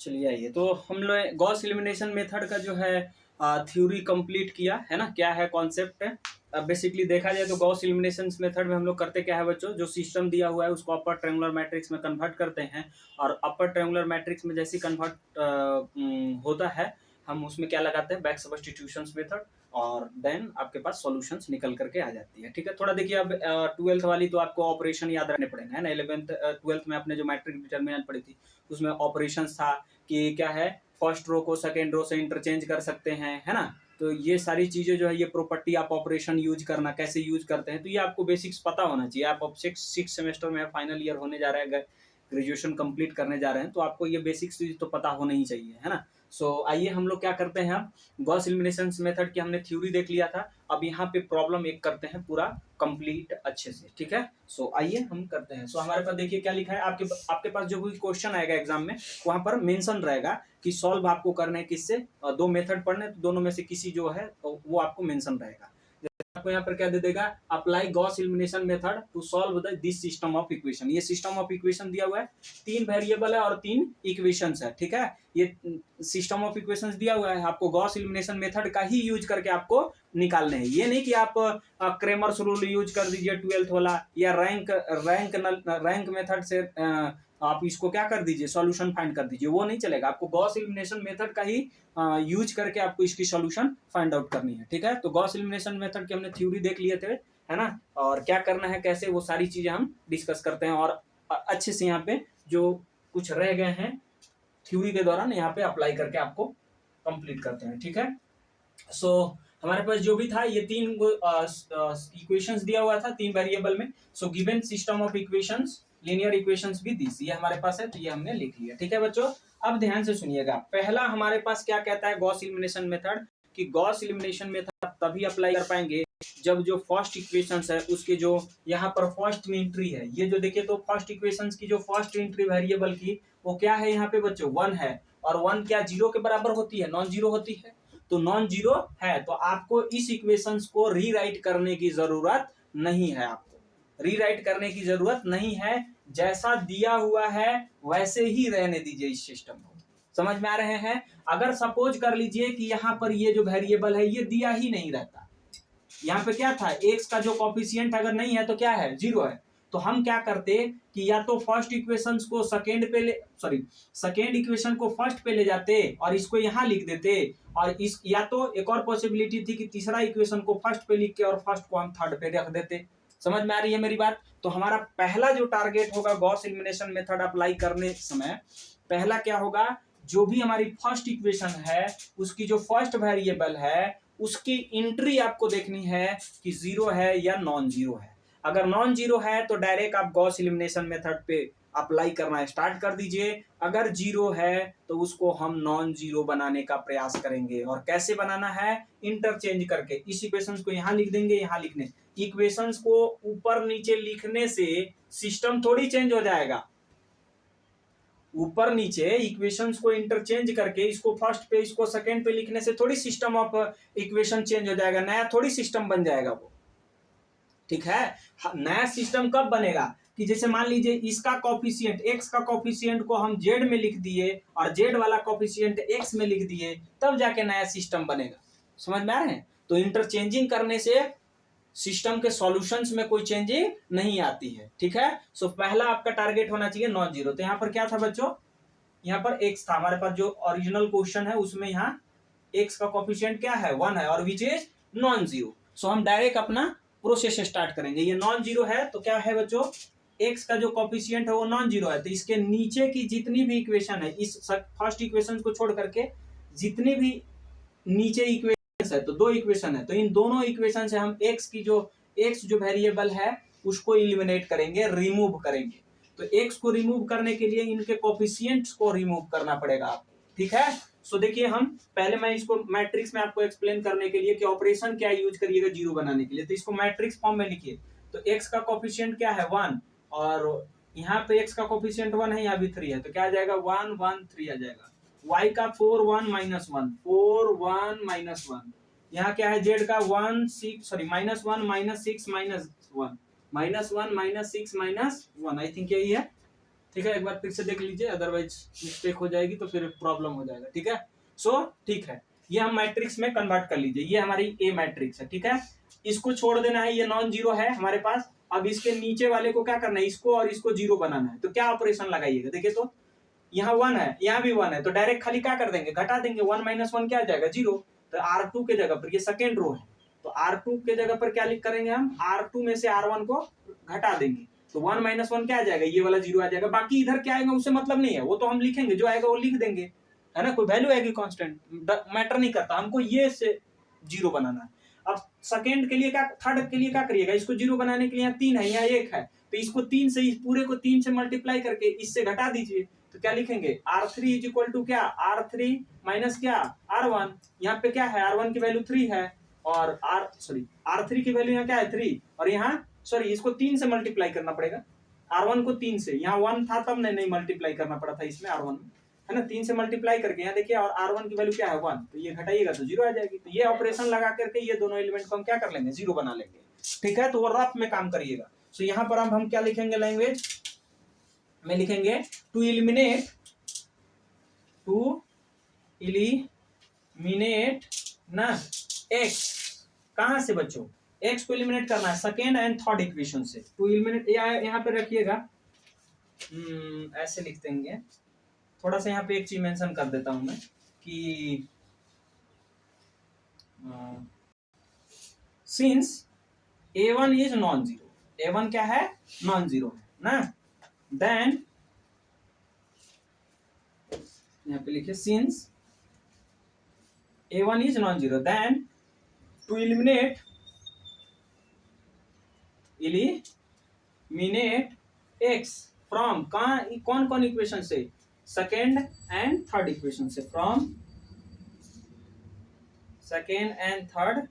चलिए आइए, तो हम लोग गॉस एलिमिनेशन मेथड का जो है थ्योरी कंप्लीट किया है ना, क्या है कॉन्सेप्ट है। अब बेसिकली देखा जाए तो गॉस एलिमिनेशन मेथड में हम लोग करते क्या है बच्चों, जो सिस्टम दिया हुआ है उसको अपर ट्रायंगुलर मैट्रिक्स में कन्वर्ट करते हैं, और अपर ट्रायंगुलर मैट्रिक्स में जैसे कन्वर्ट होता है हम उसमें क्या लगाते हैं, बैक सब्स्टिट्यूशन मेथड, और देन आपके पास सॉल्यूशंस निकल करके आ जाती है। ठीक है, थोड़ा देखिए अब ट्वेल्थ वाली तो आपको ऑपरेशन याद रखने पड़ेंगे, है ना। 11th 12th में आपने जो मैट्रिक डिटर्मिनेंट पढ़ी थी उसमें ऑपरेशन था कि क्या है, फर्स्ट रो को सेकेंड रो से इंटरचेंज कर सकते हैं, है ना। तो ये सारी चीजें जो है, ये प्रॉपर्टी आप ऑपरेशन यूज करना कैसे यूज करते हैं, तो ये आपको बेसिक्स पता होना चाहिए। आप अब सिक्स सेमेस्टर में फाइनल ईयर होने जा रहा है, ग्रेजुएशन कंप्लीट करने जा रहे हैं, तो आपको ये बेसिक्स चीज तो पता होना ही चाहिए, है ना। सो आइए हम लोग क्या करते हैं, अब गॉस एलिमिनेशन मेथड की हमने थ्योरी देख लिया था, अब यहाँ पे प्रॉब्लम एक करते हैं पूरा कंप्लीट अच्छे से। ठीक है, सो आइए हम करते हैं। सो हमारे पास देखिए क्या लिखा है, आपके पास जो भी क्वेश्चन आएगा एग्जाम में वहां पर मेंशन रहेगा कि सॉल्व आपको करना है किससे, दो मेथड पढ़ने, तो दोनों में से किसी जो है तो वो आपको मेंशन रहेगा। आपको यहाँ पर क्या दे देगा, apply Gauss elimination method to solve this system of equation. ये सिस्टम ऑफ इक्वेशन दिया हुआ है, 3 वेरिएबल है और 3 इक्वेशंस है। ठीक है, ये सिस्टम ऑफ इक्वेशंस दिया हुआ है, आपको गॉस एलिमिनेशन मेथड का ही यूज करके आपको निकालने हैं। ये नहीं कि आप क्रेमर्स रूल यूज कर दीजिए 12th वाला, या रैंक मेथड से आप इसको क्या कर दीजिए, सॉल्यूशन फाइंड कर दीजिए, वो नहीं चलेगा। आपको गॉस एलिमिनेशन मेथड का ही यूज करके आपको इसकी सॉल्यूशन फाइंड आउट करनी है। ठीक है, तो गॉस एलिमिनेशन मेथड की हमने थ्योरी देख लिए थे, है ना, और क्या करना है कैसे, वो सारी चीजें हम डिस्कस करते हैं, और अच्छे से यहाँ पे जो कुछ रह गए हैं थ्योरी के दौरान यहाँ पे अप्लाई करके आपको कंप्लीट करते हैं। ठीक है, सो हमारे पास जो भी था ये 3 इक्वेशंस दिया हुआ था 3 वेरिएबल में। So given system of equations, linear equations भी दिस, ये हमारे पास है, तो ये हमने लिख लिया। ठीक है बच्चों, अब ध्यान से सुनिएगा, पहला हमारे पास क्या कहता है गॉस एलिमिनेशन मेथड, कि गॉस एलिमिनेशन मेथड आप तभी अप्लाई कर पाएंगे जब जो फर्स्ट इक्वेशंस है उसके जो यहाँ पर फर्स्ट में एंट्री है, ये जो देखिए तो फर्स्ट इक्वेशंस की जो फर्स्ट एंट्री वेरिएबल की वो क्या है यहाँ पे बच्चों, 1 है, और 1 क्या 0 के बराबर होती है, नॉन जीरो होती है, तो नॉन जीरो है, तो आपको इस इक्वेशंस को रीराइट करने की जरूरत नहीं है, आपको रीराइट करने की जरूरत नहीं है, जैसा दिया हुआ है वैसे ही रहने दीजिए इस सिस्टम को। समझ में आ रहे हैं। अगर सपोज कर लीजिए कि यहाँ पर ये जो वेरिएबल है ये दिया ही नहीं रहता, यहाँ पे क्या था, एक्स का जो कॉफिशिएंट अगर नहीं है तो क्या है, 0 है, तो हम क्या करते कि या तो फर्स्ट इक्वेशन को सेकेंड इक्वेशन को फर्स्ट पे ले जाते और इसको यहाँ लिख देते, और इस या तो एक और पॉसिबिलिटी थी कि तीसरा इक्वेशन को फर्स्ट पे लिख के और फर्स्ट को हम थर्ड पे रख देते। समझ में आ रही है मेरी बात। तो हमारा पहला जो टारगेट होगा गॉस एलिमिनेशन मेथड अप्लाई करने समय, पहला क्या होगा, जो भी हमारी फर्स्ट इक्वेशन है उसकी जो फर्स्ट वेरिएबल है उसकी एंट्री आपको देखनी है कि 0 है या नॉन जीरो है। अगर नॉन जीरो है तो डायरेक्ट आप गॉस एलिमिनेशन मेथड पे अप्लाई करना स्टार्ट कर दीजिए, अगर 0 है तो उसको हम नॉन जीरो बनाने का प्रयास करेंगे। और कैसे बनाना है, इंटरचेंज करके, इस इक्वेशंस को यहाँ लिख देंगे, यहाँ लिखने, इक्वेशंस को ऊपर नीचे लिखने से सिस्टम थोड़ी चेंज हो जाएगा, ऊपर नीचे इक्वेशंस को इंटरचेंज करके इसको फर्स्ट पे इसको सेकंड पे लिखने से थोड़ी सिस्टम ऑफ इक्वेशन चेंज हो जाएगा, नया थोड़ी सिस्टम बन जाएगा वो। ठीक है, नया सिस्टम कब बनेगा कि जैसे मान लीजिए इसका कॉफिशिएंट एक्स का कॉफिशिएंट को हम जेड में लिख दिए और जेड वाला कॉफिशिएंट एक्स में लिख दिए, तब जाके नया सिस्टम बनेगा। समझ में आ रहे हैं। तो इंटरचेंजिंग करने से सिस्टम के सॉल्यूशंस में कोई चेंजिंग नहीं आती है। ठीक है, सो पहला आपका टारगेट होना चाहिए नॉन जीरो। तो यहाँ पर क्या था बच्चों, यहाँ पर एक्स था, हमारे पास जो ओरिजिनल क्वेश्चन है उसमें यहाँ एक्स का कोफिशिएंट क्या है, 1 है, और विच इज नॉन जीरो। सो हम डायरेक्ट अपना प्रोसेस स्टार्ट करेंगे। ये नॉन जीरो है तो क्या है बच्चों, एक्स का जो कोफिशिएंट है वो नॉन जीरो है, तो इसके नीचे की जितनी भी इक्वेशन है, इस फर्स्ट इक्वेशन को छोड़ करके जितनी भी नीचे इक्वेशन है, तो 2 इक्वेशन है, तो इन दोनों इक्वेशन से हम एक्स जो वेरिएबल है उसको इलिमिनेट करेंगे, रिमूव करेंगे। तो एक्स को रिमूव करने के लिए इनके कोफिशिएंट्स को रिमूव करना पड़ेगा आपको। ठीक है, सो देखिए हम पहले मैं इसको मैट्रिक्स में आपको एक्सप्लेन करने के लिए कि ऑपरेशन क्या यूज करिएगा जीरो बनाने के लिए, तो इसको मैट्रिक्स फॉर्म में लिखिए। तो एक्स का कोफिशिएंट क्या है, 1, और यहाँ पे एक्स का कोफिशिएंट 1 है, यहाँ भी 3 है, तो क्या आ जाएगा 1 1 3 आ जाएगा। y का 4 1 -1 4 1 -1, यहाँ क्या है जेड का -1 -6 -1 -1 -6 -1 आई थिंक यही है ठीक है, एक बार फिर से देख लीजिए, अदरवाइज मिस्टेक हो जाएगी तो फिर प्रॉब्लम हो जाएगा। ठीक है, सो ठीक है, ये हम मैट्रिक्स में कन्वर्ट कर लीजिए, ये हमारी ए मैट्रिक्स है। ठीक है, इसको छोड़ देना है, ये नॉन जीरो है हमारे पास। अब इसके नीचे वाले को क्या करना है, इसको और इसको जीरो बनाना है। तो क्या ऑपरेशन लगाइएगा, देखिए तो यहाँ 1 है, यहाँ भी 1 है, तो डायरेक्ट खाली क्या कर देंगे, घटा देंगे। 1 माइनस 1 क्या आ जाएगा, 0। तो R2 के जगह पर, ये सेकेंड रो है, तो R2 के जगह पर क्या लिख करेंगे हम, R2 में से R1 को घटा देंगे, तो 1 माइनस 1 क्या आ जाएगा, ये वाला 0 आ जाएगा। बाकी इधर क्या आएगा उससे मतलब नहीं है, वो तो हम लिखेंगे, जो आएगा वो लिख देंगे, है ना, कोई वैल्यू आएगी कांस्टेंट, मैटर नहीं करता, हमको ये से 0 बनाना है। अब सेकेंड के लिए क्या, थर्ड के लिए क्या करिएगा, इसको 0 बनाने के लिए यहाँ 3 है, यहाँ 1 है, तो इसको 3 से, इस पूरे को 3 से मल्टीप्लाई करके इससे घटा दीजिए। तो क्या लिखेंगे, R3 इज इक्वल टू क्या, R3 माइनस क्या, R1। यहाँ पे क्या है, R1 की वैल्यू 3 है, और R3 की वैल्यू यहाँ क्या है, 3, और यहाँ इसको 3 से मल्टीप्लाई करना पड़ेगा, R1 को 3 से, यहाँ 1 था तब नहीं मल्टीप्लाई करना पड़ा था इसमें R1, है ना, 3 से मल्टीप्लाई करके यहाँ देखिए, और R1 की वैल्यू क्या है 1, तो ये घटाइएगा तो 0 आ जाएगी। तो ये ऑपरेशन लगा करके ये दोनों एलिमेंट को हम क्या कर लेंगे, 0 बना लेंगे। ठीक है, तो वो रफ में काम करिएगा। तो यहाँ पर हम क्या लिखेंगे, लैंग्वेज में लिखेंगे टू इलिमिनेट ना x, कहां से बच्चों, x को इलिमिनेट करना है सेकेंड एंड थर्ड इक्वेशन से। टू इलिमिनेट यहाँ पे रखिएगा, ऐसे लिख देंगे, थोड़ा सा यहाँ पे एक चीज मेंशन कर देता हूं मैं कि since a1 is non zero, a1 क्या है, नॉन जीरो है ना, देन यहाँ पे लिखिए since a1 is non-zero, then to eliminate x from कौन कौन इक्वेशन से, सेकेंड एंड थर्ड इक्वेशन से, from second and third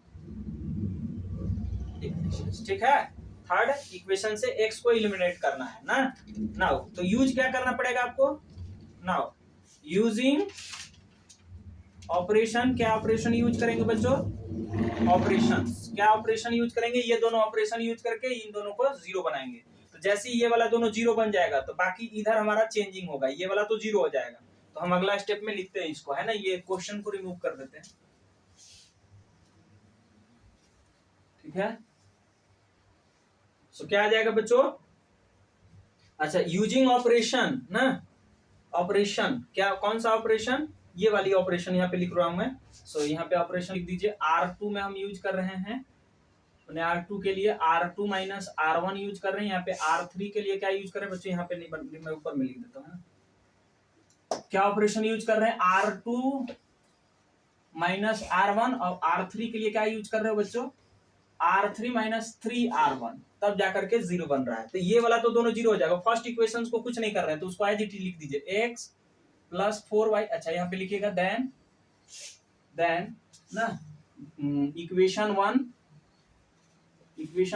equation. ठीक है, थर्ड इक्वेशन से x को इलिमिनेट करना है ना। नाउ तो यूज क्या करना पड़ेगा आपको, नाउ यूजिंग ऑपरेशन, क्या ऑपरेशन यूज करेंगे बच्चों, ऑपरेशन, क्या ऑपरेशन यूज करेंगे, ये दोनों ऑपरेशन यूज करके इन दोनों को 0 बनाएंगे। तो जैसे ये वाला दोनों 0 बन जाएगा तो बाकी इधर हमारा चेंजिंग होगा, ये वाला तो 0 हो जाएगा। तो हम अगला स्टेप में लिखते हैं इसको, है ना, ये क्वेश्चन को रिमूव कर देते हैं। ठीक है, सो क्या आ जाएगा बच्चों, अच्छा, यूजिंग ऑपरेशन ना, ऑपरेशन क्या, कौन सा ऑपरेशन, ये वाली ऑपरेशन यहाँ पे लिख रहा हूं मैं। सो यहाँ पे ऑपरेशन लिख दीजिए, R2 में हम यूज कर रहे हैं, R2 के लिए R2 माइनस R1 यूज कर रहे हैं। यहाँ पे R3 के लिए क्या यूज कर रहे हैं बच्चों, यहाँ पे नहीं, मैं ऊपर में लिख देता हूँ, क्या ऑपरेशन यूज कर रहे हैं, R2 माइनस R1, और R3 के लिए क्या यूज कर रहे हो बच्चों, R3 माइनस 3R1, तब जाकर के 0 बन रहा है। तो ये वाला तो दोनों 0 हो जाएगा, फर्स्ट इक्वेशन को कुछ नहीं कर रहे हैं तो उसको एज इट इज लिख दीजिए, x प्लस 4y। अच्छा, यहाँ पे लिखिएगा देन ना, इक्वेशन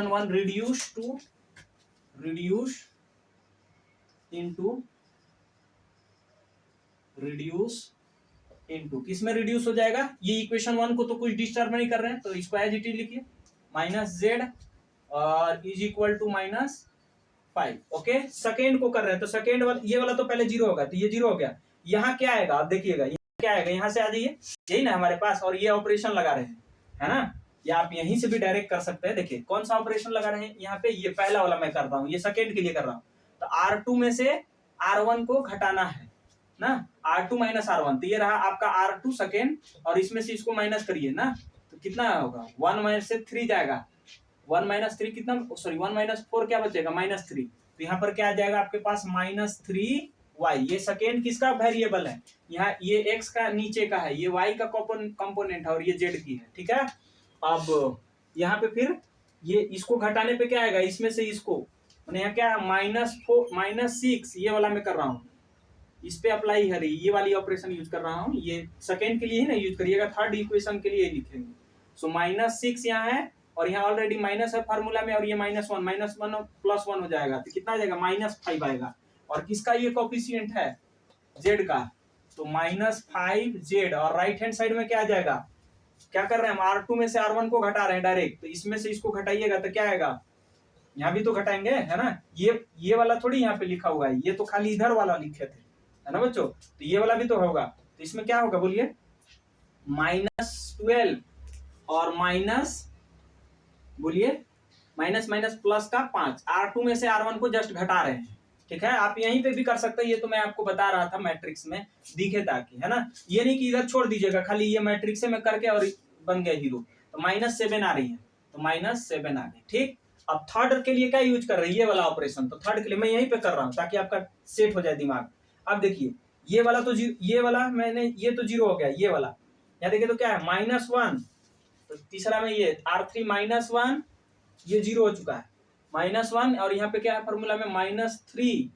वन रिड्यूस इनटू किस में रिड्यूस हो जाएगा, ये इक्वेशन 1 को तो कुछ डिस्टर्ब नहीं कर रहे हैं, तो इसको एज इट इज लिखिए, -z और is equal to -5। Okay, second को कर रहे हैं तो सेकेंड वाला, ये वाला तो पहले 0 होगा, तो ये 0 हो गया। यहाँ क्या आएगा, आप देखिएगा क्या आएगा, यहाँ से आ जाइए, यही ना हमारे पास, और ये ऑपरेशन लगा रहे हैं, है ना, या आप यहीं से भी डायरेक्ट कर सकते हैं। देखिए कौन सा ऑपरेशन लगा रहे हैं यहाँ पे, ये पहला वाला मैं कर रहा हूँ, ये सेकेंड के लिए कर रहा हूँ। तो R2 में से R1 को घटाना है ना, R2 माइनस R1, तो ये रहा आपका R2 सेकेंड, और इसमें से इसको माइनस करिए ना, तो कितना होगा, 1 माइनस से 3 जाएगा, 1 माइनस 3 कितना, 1 माइनस 4 क्या बचेगा, -3। तो यहाँ पर क्या आ जाएगा आपके पास, -3y। ये सेकेंड किसका वेरिएबल है, यहाँ ये x का नीचे का है, ये y का कंपोनेंट है, और ये z की है। ठीक है, अब यहाँ पे फिर ये इसको घटाने पे क्या आएगा, इसमें से इसको, यहाँ क्या -6, ये वाला मैं कर रहा हूँ, इस पे अप्लाई है, ये वाली ऑपरेशन यूज कर रहा हूँ, ये सेकेंड के लिए ही ना यूज करिएगा, थर्ड इक्वेशन के लिए लिखेंगे। सो -6 यहाँ है, और यहाँ ऑलरेडी माइनस है फार्मूला में, और ये -1 प्लस 1 हो जाएगा, तो कितना आ जाएगा, -5 आएगा। और किसका ये कोफिशिएंट है, z का, तो -5z, और राइट हैंड साइड में क्या आ जाएगा, क्या कर रहे हैं हम, R2 में से R1 को घटा रहे हैं डायरेक्ट, तो इसमें से इसको घटाइएगा तो क्या आएगा, यहाँ भी तो घटाएंगे, है ना। ये वाला थोड़ी यहाँ पे लिखा हुआ है, ये तो खाली इधर वाला लिखे थे, है ना बच्चों। तो ये वाला भी तो होगा, तो इसमें क्या होगा बोलिए, -12 और माइनस, बोलिए माइनस माइनस प्लस का 5, R2 में से R1 को जस्ट घटा रहे हैं, ठीक है। आप यहीं पे भी कर सकते हैं, ये तो मैं आपको बता रहा था मैट्रिक्स में दिखे ताकि, है ना। ये नहीं कि इधर छोड़ दीजिएगा, खाली ये मैट्रिक्स में करके और बन गया हीरो। तो -7 आ रही है, तो -7 आ गई, ठीक। अब थर्ड के लिए क्या यूज कर रहे हैं, ये वाला ऑपरेशन। तो थर्ड के लिए मैं यहीं पे कर रहा हूँ ताकि आपका सेट हो जाए दिमाग। अब देखिए ये वाला तो ये वाला मैंने, ये तो 0 हो गया, ये वाला यहाँ देखिए तो क्या है -1, तो तीसरा में ये R3 -1, ये 0 हो चुका है, -1, और यहाँ पे क्या है फॉर्मूला में -3,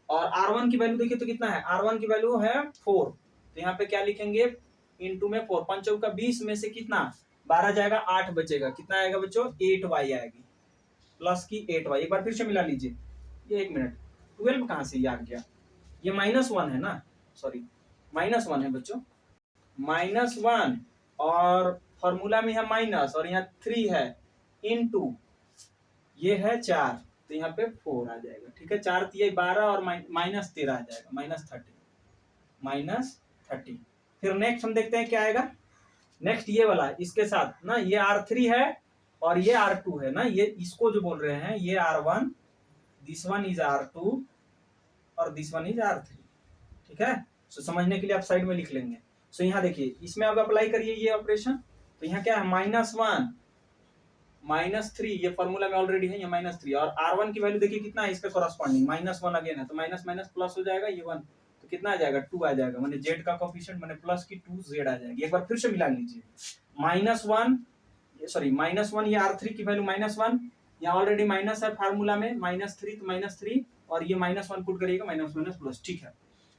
और R1 की वैल्यू देखिए तो कितना है, R1 की वैल्यू है 4, तो यहाँ पे क्या लिखेंगे, इंटू में 4, 5 चौका 20 में से कितना 12 जाएगा, 8 बचेगा, कितना आएगा बच्चों, 8y आएगी, प्लस की 8y। एक बार फिर से मिला लीजिए, ये 1 मिनट, 12 कहाँ से ये आ गया, ये -1 है ना, सॉरी -1 है बच्चों, -1, और फॉर्मूला में है माइनस, और यहाँ 3 है, इनटू ये है 4, तो यहाँ पे 4 आ जाएगा, ठीक है। 4 तिया 12 और -13 आ जाएगा, -30। फिर नेक्स्ट हम देखते हैं क्या आएगा, नेक्स्ट ये वाला इसके साथ ना, ये R3 है और ये R2 है ना, ये इसको जो बोल रहे हैं, ये R1, this one is R2 और दिस वन इज R3, ठीक है। सो समझने के लिए आप साइड में लिख लेंगे। सो यहाँ देखिए इसमें अब अप्लाई करिए ये ऑपरेशन, तो यहाँ क्या है -1 -3, ये फॉर्मूला में ऑलरेडी है, ये -3, और R1 की वैल्यू देखिए कितना है इसके कॉरस्पॉन्डिंग, -1 अगेन है, तो माइनस माइनस प्लस हो जाएगा, ये 1, तो कितना आ जाएगा, 2 आ जाएगा, माने z का कोएफिशिएंट माने प्लस की 2 z आ जाएगी। एक बार फिर से मिला लीजिए, -1, सॉरी -1, ये R3 की वैल्यू -1, यहाँ ऑलरेडी माइनस है फार्मूला में, -3 तो -3, और ये -1 पुट करिएगा, माइनस माइनस प्लस, ठीक है।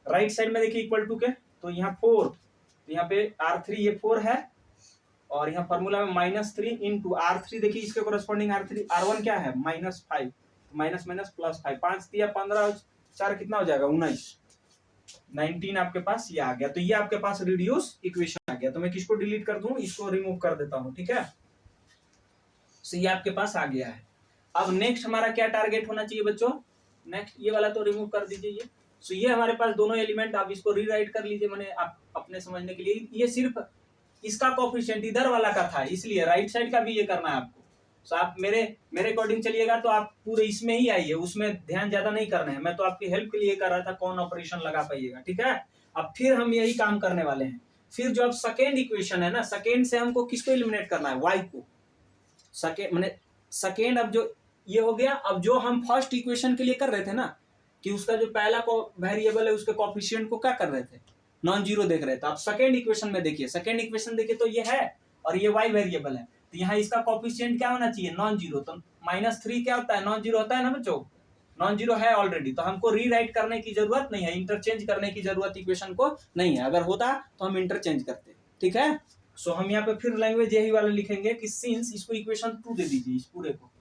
राइट साइड में देखिए इक्वल टू के, तो यहाँ 4, तो यहाँ पे R3 ये 4 है, और यहाँ फॉर्मूला में -3 इंटू R3, देखिए इसके कोरस्पॉन्डिंग R1 क्या है, -5, तो माइनस माइनस प्लस 5, 5 तिया 15, 4 कितना हो जाएगा, 19 आपके पास ये आ गया। तो ये आपके पास रिड्यूस इक्वेशन आ गया। तो मैं किसको डिलीट कर दूं, इसको रिमूव कर देता हूं, ठीक है। सो ये आपके पास आ गया है। अब नेक्स्ट हमारा क्या टारगेट होना चाहिए बच्चों, नेक्स्ट ये वाला तो रिमूव कर दीजिए ये। सो ये हमारे पास दोनों एलिमेंट, आप इसको रीराइट कर लीजिए, मैंने आप अपने समझने के लिए, ये सिर्फ इसका कोएफिशिएंट इधर वाला का था, इसलिए राइट साइड का भी ये करना है आपको। सो आप मेरे अकॉर्डिंग चलिएगा तो आप पूरे इसमें ही आइए, उसमें ध्यान ज्यादा नहीं करना है, मैं तो आपकी हेल्प के लिए कर रहा था कौन ऑपरेशन लगा पाइएगा, ठीक है। अब फिर हम यही काम करने वाले हैं। फिर जो अब सेकेंड इक्वेशन है ना, सेकेंड से हमको किसको एलिमिनेट करना है, y को, सेकेंड माने सेकेंड, अब जो ये हो गया। अब जो हम फर्स्ट इक्वेशन के लिए कर रहे थे ना, कि उसका जो पहला को वेरिएबल है उसके कोएफिशिएंट को क्या कर रहे थे, नॉन जीरो देख रहे थे। अब सेकेंड इक्वेशन में देखिए, सेकेंड इक्वेशन देखिए तो ये है और ये y वेरिएबल है, तो यहाँ इसका कोएफिशिएंट क्या होना चाहिए, नॉन जीरो। तो -3 क्या होता है, नॉन जीरो होता है ना बच्चों, नॉन जीरो है ऑलरेडी, तो हमको रीराइट करने की जरूरत नहीं है, इंटरचेंज करने की जरूरत इक्वेशन को नहीं है। अगर होता तो हम इंटरचेंज करते, ठीक है। सो हम यहाँ पे फिर लैंग्वेज यही वाला लिखेंगे कि सिंस, इसको इक्वेशन 2 दे दीजिए, इस पूरे को।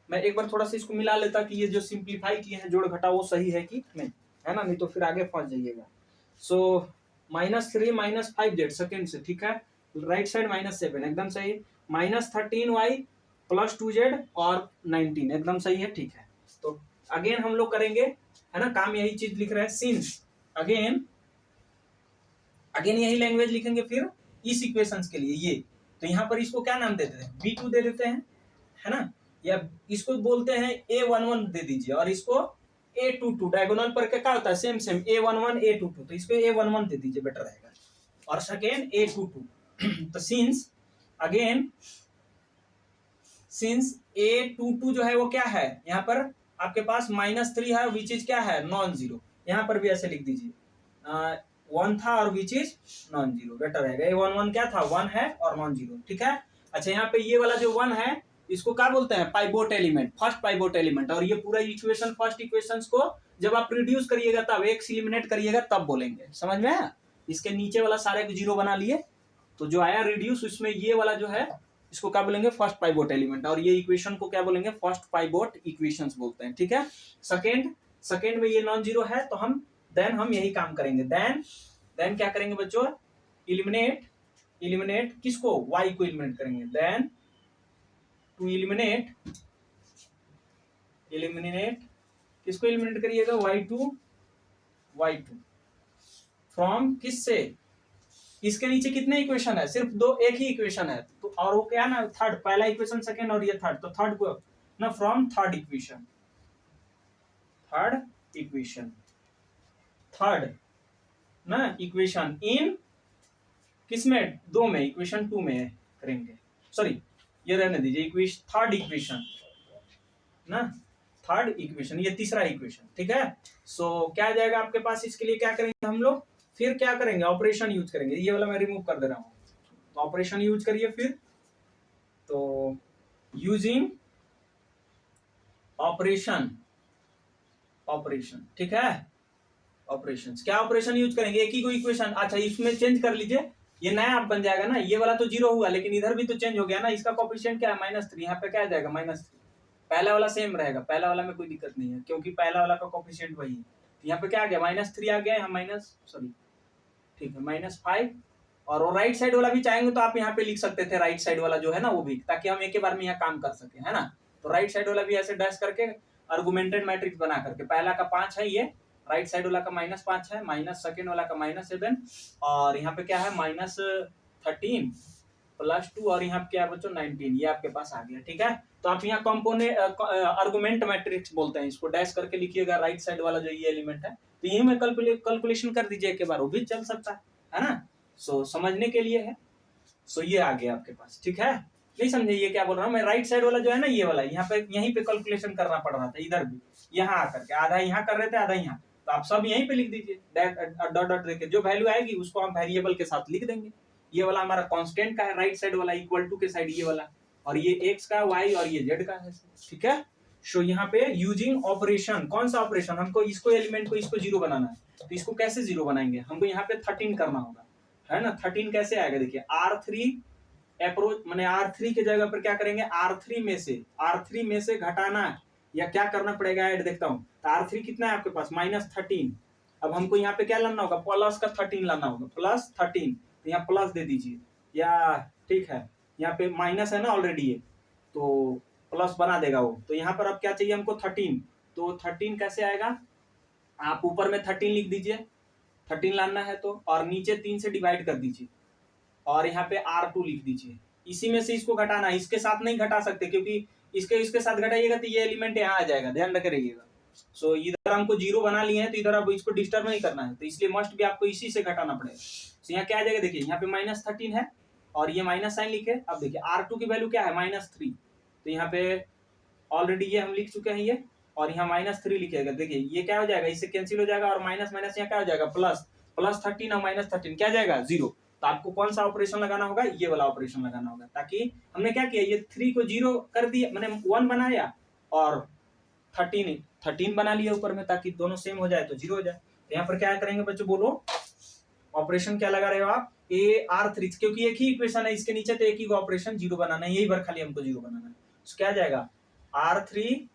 मैं एक बार थोड़ा सा इसको मिला लेता कि ये जो सिंप्लीफाई किए हैं जोड़ घटा वो सही है कि नहीं, है ना, नहीं तो फिर आगे फंस जाइएगा। सो -3 -5z सेकेंड से, ठीक है। राइट साइड -7 एकदम सही, -13y प्लस 2z और 19 एकदम सही है, ठीक है। तो अगेन हम लोग करेंगे, है ना, काम यही चीज लिख रहे हैं, सिंस अगेन यही लैंग्वेज लिखेंगे फिर इस इक्वेशंस के लिए ये। तो यहाँ पर इसको क्या नाम देते हैं, B2 दे देते हैं, है ना, या इसको बोलते हैं A11 दे दीजिए, और इसको A22, डायगोनल पर क्या होता है, सेम A11 A22, तो इसको A11 दे दीजिए, बेटर रहेगा। और सेकेंड A22 तो सिंस अगेन सिंस A22 जो है वो क्या है, यहाँ पर आपके पास -3 है, विच इज क्या है, नॉन जीरो। यहाँ पर भी ऐसे लिख दीजिए, 1 था और which is non zero, better रहेगा। A11 क्या था, 1 है और नॉन जीरो, ठीक है। अच्छा यहाँ पे ये वाला जो 1 है इसको क्या बोलते हैं, pivot element, first pivot element. और ये पूरा इक्वेशन, फर्स्ट इक्वेशंस को जब आप रिड्यूस करिएगा तब, एक्स एलिमिनेट करिएगा तब बोलेंगे, समझ में आया। इसके नीचे वाला सारे को जीरो बना लिए, तो जो आया रिड्यूस, उसमें ये वाला जो है इसको क्या बोलेंगे, फर्स्ट पाइवोट एलिमेंट, और ये इक्वेशन को क्या बोलेंगे, फर्स्ट पाइवोट इक्वेशंस बोलते हैं, ठीक है। सेकेंड में ये नॉन जीरो है, तो हम हम यही काम करेंगे। देन क्या करेंगे बच्चों, इलिमिनेट किसको, y को इलिमिनेट करेंगे। देन टू एलिमिनेट किसको एलिमिनेट करिएगा, y2 फ्रॉम किससे, इसके नीचे कितने इक्वेशन है, सिर्फ दो, एक ही इक्वेशन है तो, और वो क्या ना थर्ड, पहला इक्वेशन सेकंड और ये थर्ड, तो थर्ड को ना फ्रॉम थर्ड ना इक्वेशन इन किसमें, दो में, इक्वेशन 2 में करेंगे, सॉरी ये रहने दीजिए, इक्वेशन थर्ड इक्वेशन ना, थर्ड इक्वेशन, ये तीसरा इक्वेशन, ठीक है। सो क्या आ जाएगा आपके पास, इसके लिए क्या करेंगे हम लोग, फिर क्या करेंगे, ऑपरेशन यूज करेंगे, ये वाला मैं रिमूव कर दे रहा हूँ, तो ऑपरेशन यूज करिए फिर, तो यूजिंग ऑपरेशन, ठीक है, ऑपरेशन, क्या ऑपरेशन यूज करेंगे, एक ही को इक्वेशन, अच्छा इसमें चेंज कर लीजिए, ये नया आप बन जाएगा ना, ये वाला तो 0 हुआ, लेकिन इधर भी तो चेंज हो गया ना, इसका कोएफिशिएंट क्या है, -3, यहाँ पे क्या आ जाएगा, -3, पहला वाला सेम रहेगा, पहला वाला में कोई दिक्कत नहीं है, क्योंकि पहला वाला का कोएफिशिएंट वही है, यहाँ पे क्या आ गया, -3 आ गया, यहाँ माइनस, सॉरी ठीक है, -5, और वो राइट साइड वाला भी चाहेंगे तो आप यहाँ पे लिख सकते थे, राइट साइड वाला जो है ना वो भी, ताकि हम एक ही बार में यहाँ काम कर सके, है ना, तो राइट साइड वाला भी ऐसे डैश करके आर्गुमेंटेड मैट्रिक्स बना करके, पहला का 5 है ये, राइट साइड वाला का -5 है, माइनस सेकेंड वाला का -7, और यहाँ पे क्या है -13 +2, और यहाँ पे क्या है बच्चों 19, ये आपके पास आ गया, ठीक है। तो आप यहाँ कंपोनेंट आर्गुमेंट मैट्रिक्स बोलते हैं इसको, डैश करके लिखिएगा राइट साइड वाला जो ये एलिमेंट है, तो यही में कैलकुलेशन कर दीजिए एक बार, वो भी चल सकता है ना, सो समझने के लिए है, सो ये आ गया आपके पास, ठीक है, नहीं समझे ये क्या बोल रहा हूँ मैं, राइट साइड वाला जो है ना ये वाला, यहाँ पे यहीं पे कैलकुलेशन करना पड़ रहा था, इधर भी यहाँ आकर के, आधा यहाँ कर रहे थे, आधा यहाँ, तो आप सब यहीं पे लिख दीजिए, डॉट डॉट देके जो वैल्यू आएगी उसको हम वेरिएबल के साथ लिख देंगे, ये वाला हमारा कांस्टेंट का है, राइट साइड वाला इक्वल टू के साइड ये वाला, और ये एक्स का, वाई और ये जेड का है, ठीक है। सो यहाँ पे यूजिंग ऑपरेशन, कौन सा ऑपरेशन, हमको इसको एलिमेंट को इसको 0 बनाना है, तो इसको कैसे 0 बनाएंगे, हमको यहाँ पे 13 करना होगा, है ना, 13 कैसे आएगा, देखिए R3 अप्रोच, मैंने R3 के जगह पर क्या करेंगे, R3 में से घटाना है, या क्या करना पड़ेगा, ऐड देखता हूँ, तो R3 कितना है आपके पास, -13, अब हमको यहाँ पे क्या लाना होगा, प्लस का 13 लाना होगा, +13, तो यहाँ प्लस दे दीजिए, या ठीक है, यहाँ पे माइनस है ना ऑलरेडी ये, तो प्लस बना देगा वो, तो यहाँ पर अब क्या चाहिए हमको 13, तो 13 कैसे आएगा, आप ऊपर में 13 लिख दीजिए, 13 लाना है तो, और नीचे 3 से डिवाइड कर दीजिए, और यहाँ पे R2 लिख दीजिए, इसी में से इसको घटाना है, इसके साथ नहीं घटा सकते, क्योंकि इसके साथ घटाइएगा तो ये एलिमेंट यहाँ आ जाएगा, ध्यान रखिएगा। सो इधर हमको 0 बना लिए हैं, तो इधर अब इसको डिस्टर्ब नहीं करना है, तो इसलिए मस्ट भी आपको इसी से घटाना पड़ेगा। सो यहाँ क्या आ जाएगा, देखिए यहाँ पे -13 है, और ये माइनस साइन लिखे, अब देखिए R2 की वैल्यू क्या है, -3, तो यहाँ पे ऑलरेडी ये हम लिख चुके हैं ये, और यहाँ -3 लिखेगा, देखिए ये क्या हो जाएगा, इससे कैंसिल हो जाएगा, और माइनस माइनस यहाँ क्या हो जाएगा, +13 और -13 क्या जाएगा 0, तो आपको कौन सा ऑपरेशन लगाना होगा, ये वाला ऑपरेशन लगाना होगा, ताकि हमने क्या किया, ये 3 को 0 कर दिया, मैंने 1 बनाया, और 13 बना लिया ऊपर में, ताकि दोनों सेम हो जाए तो 0 हो जाए। तो यहाँ पर क्या करेंगे बच्चों, बोलो ऑपरेशन क्या लगा रहे हो आप, R3, क्योंकि एक ही इक्वेशन है, इसके नीचे तो एक ही ऑपरेशन 0 बनाना है, यही बार खाली हमको 0 बनाना है, तो क्या जाएगा R3,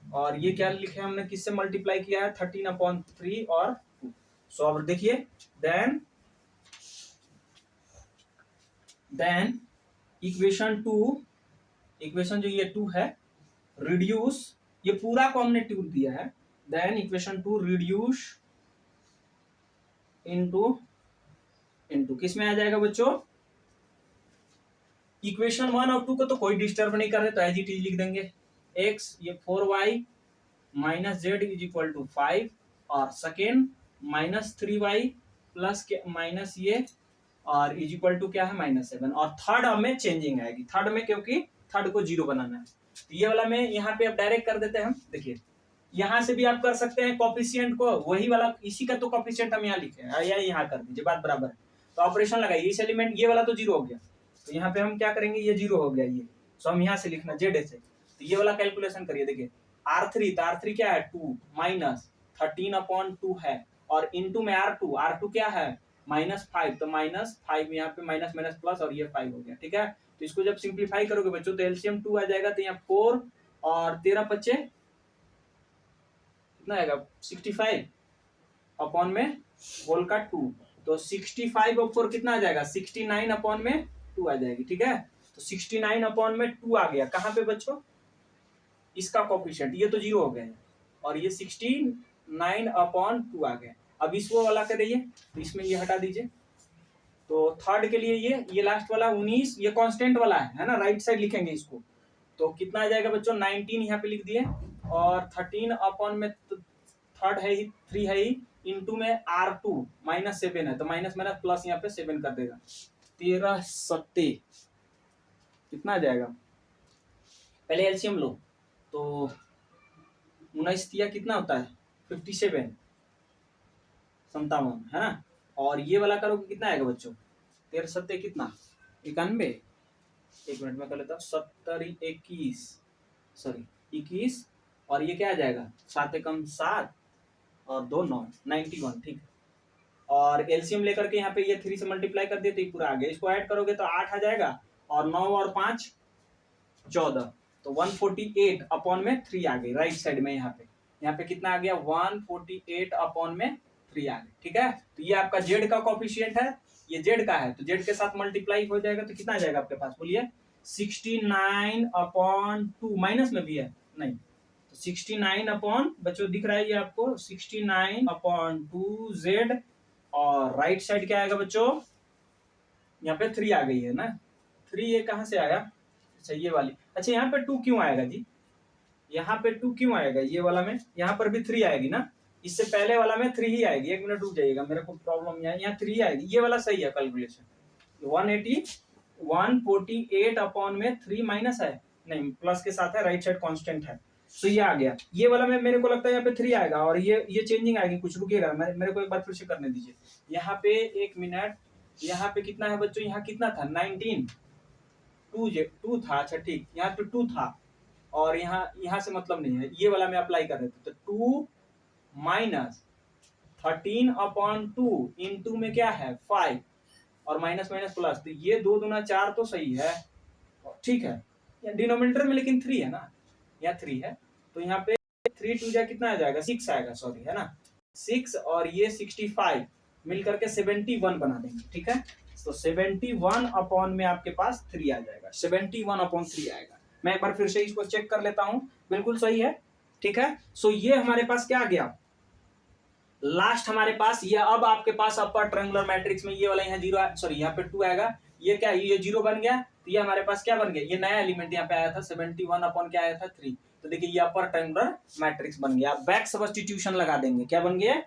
और ये क्या लिखे हमने, किससे मल्टीप्लाई किया है, 13/3 और 2। सो अब देखिए, देन इक्वेशन जो ये 2 है, रिड्यूस, ये पूरा को हमने 2 दिया है, देन इक्वेशन 2 रिड्यूस इनटू किस में आ जाएगा बच्चों, इक्वेशन 1 और 2 को तो कोई डिस्टर्ब नहीं कर रहे, तो एज इट इज लिख देंगे, x ये 4y -z = 5, और सेकेंड -3y प्लस माइनस ये, और इक्वल टू क्या है -7, और थर्ड हमें चेंजिंग आएगी, थर्ड में क्योंकि थर्ड को 0 बनाना है, तो ये वाला में यहाँ पे अब डायरेक्ट कर देते हैं हम, देखिए यहाँ से भी आप कर सकते हैं कोफिशिएंट को, वही वाला, इसी का तो कोफिशिएंट हम यहाँ लिखे हैं, या यहाँ कर दीजिए, बात बराबर है, तो ऑपरेशन लगाइए, इस एलिमेंट ये वाला तो 0 हो गया, तो यहाँ पे हम क्या करेंगे, ये 0 हो गया ये, सो हम यहाँ से लिखना जेड से, तो ये वाला कैलकुलेशन करिए, देखिए R3, तो R3 क्या है 2 -13/2 है, और इनटू में R2 क्या है -5, तो -5 यहाँ पे माइनस माइनस प्लस, और ये 5 हो गया, ठीक है। तो इसको जब सिंप्लीफाई करोगे बच्चों, तो एलसीएम 2 आ जाएगा, तो यहाँ 4 और 13 बच्चे कितना आएगा 65 अपॉन में होल का 2, तो 65 और 4 कितना आ जाएगा 69 अपॉन में 2 आ जाएगी, ठीक है। तो तो 69 अपॉन में 2 आ गया कहाँ पे बच्चों, इसका कोफिशिएंट, ये तो 0 हो गया है, और ये 69 अपॉन 2 आ गया। अब इस वो वाला करिए, तो इसमें ये हटा दीजिए। तो थर्ड के लिए ये लास्ट वाला 19, ये कांस्टेंट वाला है ना, राइट साइड लिखेंगे इसको। तो कितना आ जाएगा बच्चों, 19 यहाँ पे लिख दिए, और 13 अपॉन में थर्ड है ही, 3 है ही, इनटू में R2 -7 है, तो माइनस माइनस प्लस यहाँ पे 7 कर देगा। 13 सत्ते कितना आ जाएगा, पहले एलसीएम लो, तो 19 तिया कितना होता है 57, 57 है ना। और ये वाला करोगे कितना आएगा बच्चों, 13 सत्ते कितना 91, एक मिनट में कर लेता हूँ, 70 21 सॉरी 21, और ये क्या आ जाएगा 7 एकम 7 और 2 9 91, ठीक है। और एलसीएम लेकर के यहाँ पे ये 3 से मल्टीप्लाई कर दिए तो ये पूरा आ गया, इसको ऐड करोगे तो 8 आ जाएगा, और 9 और 5 14, तो 148 अपॉन में 3 आ गई राइट साइड में। यहाँ पे कितना आ गया 148 अपॉन में 3 आ गया, ठीक है। तो ये आपका जेड का कोफिशिएंट है, ये जेड का है, तो जेड के साथ मल्टीप्लाई हो जाएगा तो कितना आ जाएगा आपके पास, बोलिए 69 अपॉन 2, माइनस में भी है नहीं, तो 69 अपॉन बच्चों दिख रहा है ये आपको, 69 अपॉन 2 जेड, और राइट साइड क्या आएगा बच्चों, यहाँ पे 3 आ गई है ना, 3 ये कहाँ से आया, अच्छा ये वाली, अच्छा यहाँ पे 2 क्यों आएगा जी, यहाँ पे 2 क्यों आएगा, ये वाला में यहाँ पर भी 3 आएगी ना, इससे पहले वाला में 3 ही आएगी, एक मिनट रुक जाइएगा मेरे को प्रॉब्लम यहाँ 3 आएगी, ये वाला सही है कैलकुलेशन, 148 अपॉन में 3 माइनस है नहीं प्लस के साथ है, राइट साइड कांस्टेंट है, तो ये आ गया, ये वाला में मेरे को लगता है यहाँ पे 3 आएगा, और ये चेंजिंग आएगी, कुछ रुकिएगा मेरे को एक बार फिर से करने दीजिए, यहाँ पे एक मिनट, यहाँ पे कितना है बच्चों, यहाँ कितना था 19, 2 था, अच्छा ठीक, यहाँ तो 2 था, और यहाँ से मतलब नहीं है, ये वाला में अप्लाई कर रहे थे, तो 2 माइनस 13 अपॉन 2 इंटू में क्या है 5, और माइनस माइनस प्लस, तो ये 2 दूना 4 तो सही है, ठीक है, डिनोमिनेटर में लेकिन 3 है ना, यहाँ 3 है, तो यहाँ पे 3 2 जा कितना आ जाएगा 6 आएगा, सॉरी है ना 6, और ये 65 मिल करके 71 बना देंगे, ठीक है। तो 71 अपॉन में आपके पास 3 आ जाएगा, 71 अपॉन 3 आएगा। मैं एक बार फिर से इसको चेक कर लेता हूं, बिल्कुल सही है, ठीक है। सो ये हमारे पास क्या आ गया लास्ट, हमारे पास ये, अब आपके पास अपर ट्रायंगुलर मैट्रिक्स में ये वाला यहाँ 0, सॉरी यहाँ पे 2 आएगा, ये क्या ये 0 बन गया, तो ये हमारे पास क्या बन गया, ये नया एलिमेंट यहाँ पे आया था 71 अपॉन क्या आया था 3, तो देखिए ये अपर ट्रायंगुलर मैट्रिक्स बन गया। आप बैक सब्स्टिट्यूशन लगा देंगे, क्या बन गया,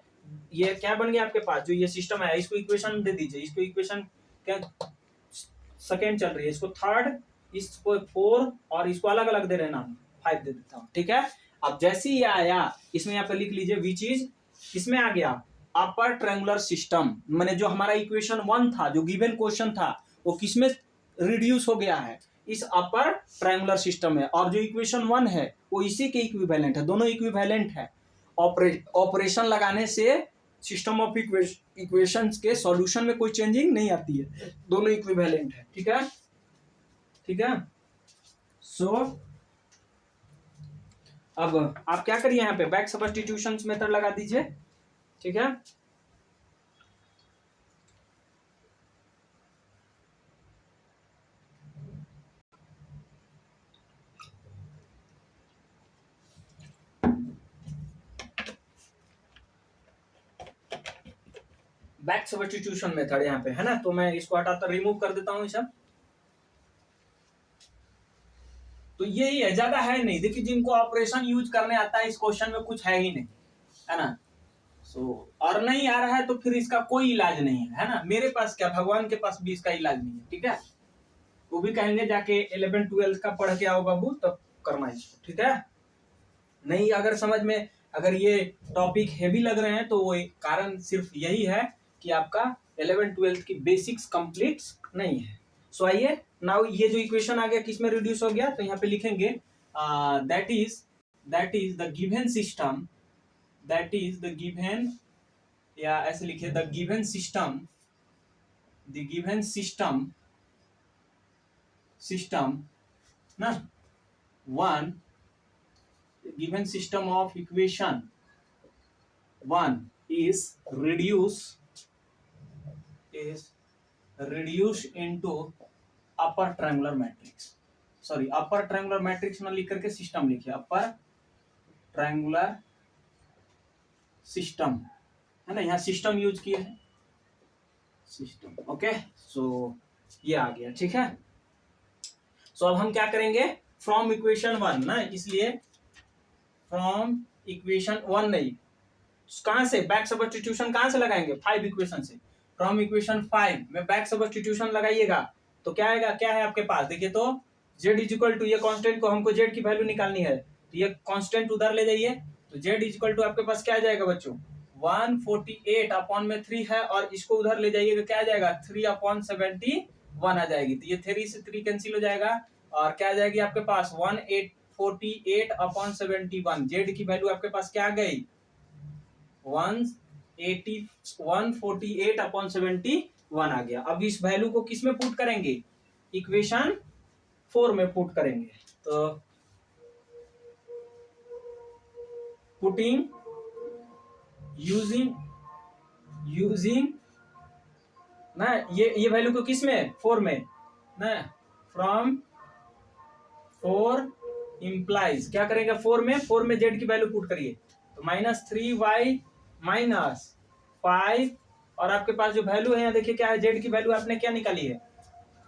ये क्या बन गया आपके पास, जो ये सिस्टम है इसको इक्वेशन दे दीजिए, इसको इक्वेशन क्या सेकेंड चल रही है, इसको थर्ड, इसको 4, और इसको अलग अलग दे रहे नाम 5 दे देता हूँ, ठीक है। अब जैसे ही आया इसमें यहाँ पे लिख लीजिए विच इज, किसमें आ गया अपर ट्रायंगुलर सिस्टम, मैंने जो हमारा इक्वेशन 1 था जो गिवन क्वेश्चन था वो किसमें रिड्यूस हो गया है, इस अपर ट्रायंगुलर सिस्टम में, और जो इक्वेशन 1 है वो इसी के इक्विवेलेंट है, दोनों इक्विवेलेंट है। ऑपरेशन लगाने से सिस्टम ऑफ इक्वेशंस के सॉल्यूशन में कोई चेंजिंग नहीं आती है, दोनों इक्विवेलेंट है, ठीक है, ठीक है। सो अब आप क्या करिए यहाँ पे बैक सब्स्टिट्यूशन मेथड लगा दीजिए, ठीक है। बैक सब्स्टिट्यूशन मेथड यहाँ पे है ना, तो मैं इसको हटाकर रिमूव कर देता हूँ सब, तो यही है, ज्यादा है नहीं, देखिए जिनको ऑपरेशन यूज करने आता है इस क्वेश्चन में कुछ है ही नहीं, है ना। सो और नहीं आ रहा है तो फिर इसका कोई इलाज नहीं है ना, मेरे पास क्या भगवान के पास भी इसका इलाज नहीं है, ठीक है। वो भी कहेंगे जाके 11 12 का पढ़ के आओ बाबू तब करना इसको, ठीक है। नहीं अगर समझ में, अगर ये टॉपिक हेवी लग रहे हैं तो वो कारण सिर्फ यही है कि आपका 11 12 की बेसिक्स कंप्लीट नहीं है। सो आइए नाउ ये जो इक्वेशन आ गया किसमें रिड्यूस हो गया, तो यहाँ पे लिखेंगे that is the given system, that is the given, या ऐसे लिखिए द गिवन सिस्टम ना, one given system of equation 1 is reduced into upper triangular matrix, sorry upper triangular matrix ना लिख करके सिस्टम लिखिए, अपर ट्रायंगुलर सिस्टम, है ना, यहाँ सिस्टम यूज किए हैं, सिस्टम। ओके, सो ये आ गया, ठीक है। सो अब हम क्या करेंगे, फ्रॉम इक्वेशन 1 ना, इसलिए फ्रॉम इक्वेशन 1 नहीं, कहां से बैक सब्स्टिट्यूशन कहां से लगाएंगे, 5 इक्वेशन से। फ्रॉम इक्वेशन 5 में बैक सब्स्टिट्यूशन लगाइएगा तो क्या आएगा, क्या है आपके पास, देखिए तो z इज इक्वल टू, ये कांस्टेंट को हमको z की वैल्यू निकालनी है, तो ये कांस्टेंट उधर ले जाइए, तो z इज इक्वल टू आपके पास क्या आ जाएगा बच्चों, 148 अपॉन में 3 है, और इसको उधर ले जाइएगा, क्या आ जाएगा 3/71 आ जाएगी, तो ये 3 से 3 कैंसिल हो जाएगा, और क्या आ जाएगी आपके पास 148/71, z की वैल्यू आपके पास क्या आ गई 148/71 आ गया। अब इस वैल्यू को किस में पुट करेंगे, इक्वेशन 4 में पुट करेंगे, तो पुटिंग यूजिंग ना, ये वैल्यू को किस में, 4 में ना, फ्रॉम 4 इम्प्लाइज, क्या करेंगे 4 में z की वैल्यू पुट करिए, तो -3y -5, और आपके पास जो वैल्यू है यहाँ देखिए क्या है, z की वैल्यू आपने क्या निकाली है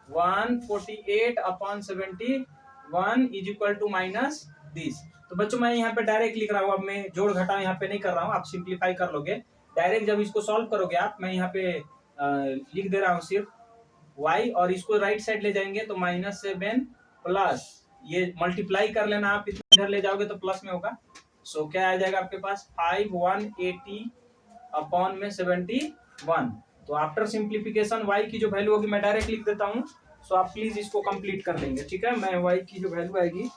148/71 is equal to minus this. तो बच्चों मैं यहाँ पे डायरेक्ट लिख रहा हूँ, अब मैं जोड़ घटा यहाँ पे नहीं कर रहा हूँ, आप सिंप्लीफाई कर लोगे डायरेक्ट, जब इसको सॉल्व करोगे आप, मैं यहाँ पे लिख दे रहा हूँ सिर्फ y, और इसको राइट साइड ले जाएंगे तो -7 प्लस, ये मल्टीप्लाई कर लेना आप, इधर ले जाओगे तो प्लस में होगा, सो क्या आ जाएगा आपके पास 5/180/71। तो आफ्टर सिंप्लीफिकेशन y की जो वैल्यू होगी मैं डायरेक्ट लिख देता हूँ, सो आप प्लीज इसको कंप्लीट कर देंगे, ठीक है। मैं y की जो वैल्यू आएगी,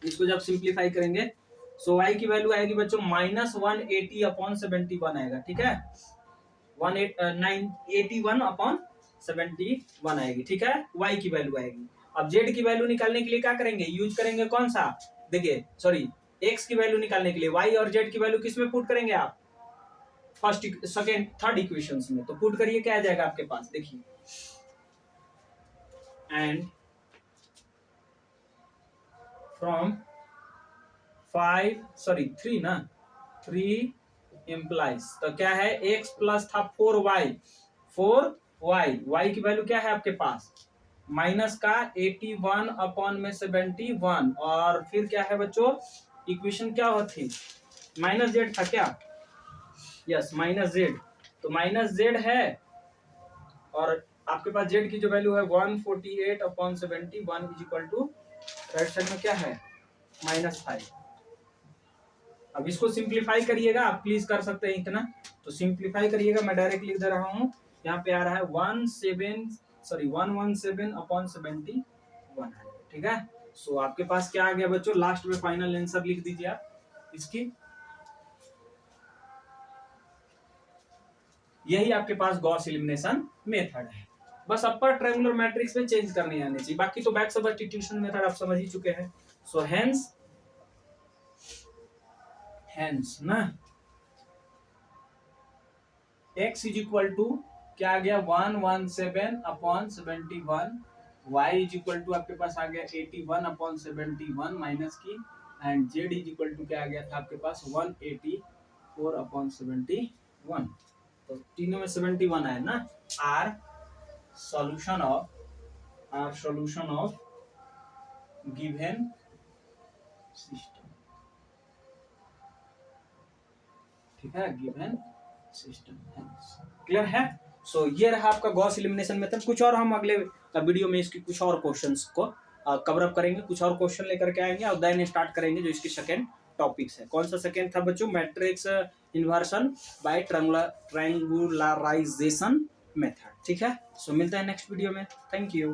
इसको जब सिंप्लीफाई करेंगे, सो y की वैल्यू आएगी बच्चों -180/71 आएगा, ठीक है, 981/71 आएगी, ठीक है, y की वैल्यू आएगी। अब z की वैल्यू निकालने के लिए क्या करेंगे, यूज करेंगे कौन सा, देखिए सॉरी x की वैल्यू निकालने के लिए y और z की वैल्यू किस में पुट करेंगे आप, फर्स्ट सेकेंड थर्ड इक्वेशंस में, तो पुट करिए, क्या आ जाएगा आपके पास, देखिए एंड फ्रॉम 3 इम्प्लाइज, तो क्या है x प्लस था 4y y की वैल्यू क्या है आपके पास, माइनस का 81/71, और फिर क्या है बच्चों, इक्वेशन क्या होती, -z था क्या, यस -z, तो -z है, और आपके पास z की जो वैल्यू है 148/71 is equal to, right side में क्या है -5। अब इसको सिंप्लीफाई करिएगा, आप प्लीज कर सकते हैं इतना, तो सिंप्लीफाई करिएगा, मैं डायरेक्ट लिख दे रहा हूँ, यहाँ पे आ रहा है 117/71, ठीक है। सो आपके पास क्या आ गया बच्चों, लास्ट में फाइनल आंसर लिख दीजिए आप इसकी, यही आपके पास गॉस एलिमिनेशन मेथड है, बस अपर ट्रायंगुलर मैट्रिक्स में चेंज करने आने चाहिए, बाकी तो बैक सब्स्टिट्यूशन मेथड आप समझ ही चुके हैं। सो हेंस ना x इज इक्वल टू क्या आ गया 117/71, y इज इक्वल टू आपके पास आ गया 81/71 माइनस की, and z is equal to क्या आ गया था आपके पास 184/71, तो तीनों में 71 आया ना। Are solution of given system, ठीक है, गिवन सिस्टम, क्लियर है। सो ये रहा आपका गॉस एलिमिनेशन मेथड। कुछ और हम अगले वीडियो में इसकी कुछ और क्वेश्चंस को कवर अप करेंगे, कुछ और क्वेश्चन लेकर के आएंगे, और देन स्टार्ट करेंगे जो इसकी सेकंड टॉपिक्स है। कौन सा सेकंड था बच्चों, मैट्रिक्स इन्वर्सन बाय ट्रायंगुलराइजेशन मेथड, ठीक है। सो मिलते हैं नेक्स्ट वीडियो में, थैंक यू।